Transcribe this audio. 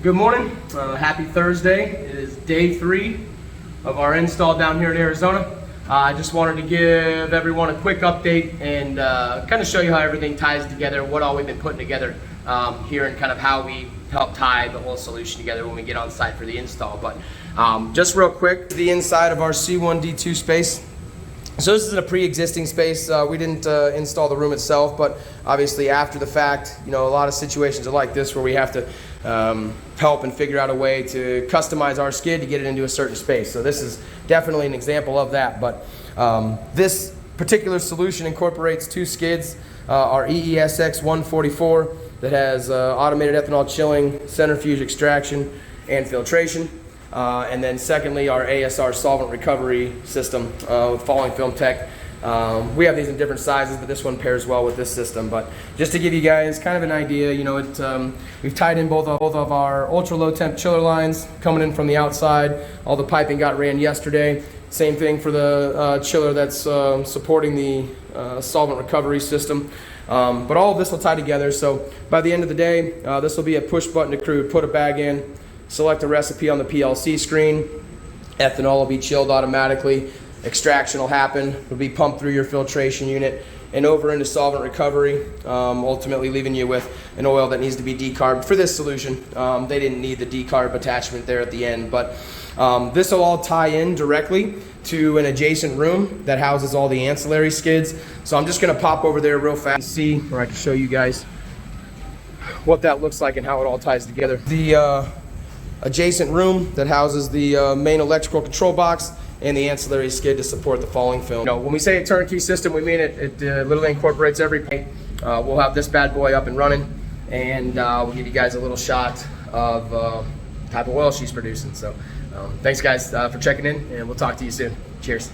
Good morning, happy Thursday. It is day 3 of our install down here in Arizona. I just wanted to give everyone a quick update and kind of show you how everything ties together, what all we've been putting together here, and kind of how we help tie the whole solution together when we get on site for the install. But just real quick, the inside of our C1D2 space. So this is a pre-existing space. We didn't install the room itself, but obviously after the fact, you know, a lot of situations are like this where we have to help and figure out a way to customize our skid to get it into a certain space. So this is definitely an example of that. But this particular solution incorporates 2 skids, our EES-X-144 that has automated ethanol chilling, centrifuge extraction, and filtration. And then secondly, our ASR solvent recovery system with falling film tech. We have these in different sizes, but this one pairs well with this system. But just to give you guys kind of an idea, you know, we've tied in both of our ultra low temp chiller lines coming in from the outside. All the piping got ran yesterday. Same thing for the chiller that's supporting the solvent recovery system. But all of this will tie together. So by the end of the day, this will be a push button to crew. Put a bag in, select a recipe on the PLC screen. Ethanol will be chilled automatically. Extraction will happen. It'll be pumped through your filtration unit and over into solvent recovery, ultimately leaving you with an oil that needs to be decarbed. For this solution, they didn't need the decarb attachment there at the end, but this will all tie in directly to an adjacent room that houses all the ancillary skids. So I'm just going to pop over there real fast and see, or I can show you guys what that looks like and how it all ties together. The adjacent room that houses the main electrical control box and the ancillary skid to support the falling film. You know, when we say a turnkey system, we mean it literally incorporates every paint. We'll have this bad boy up and running, and we'll give you guys a little shot of the type of oil she's producing. So thanks guys for checking in, and we'll talk to you soon. Cheers.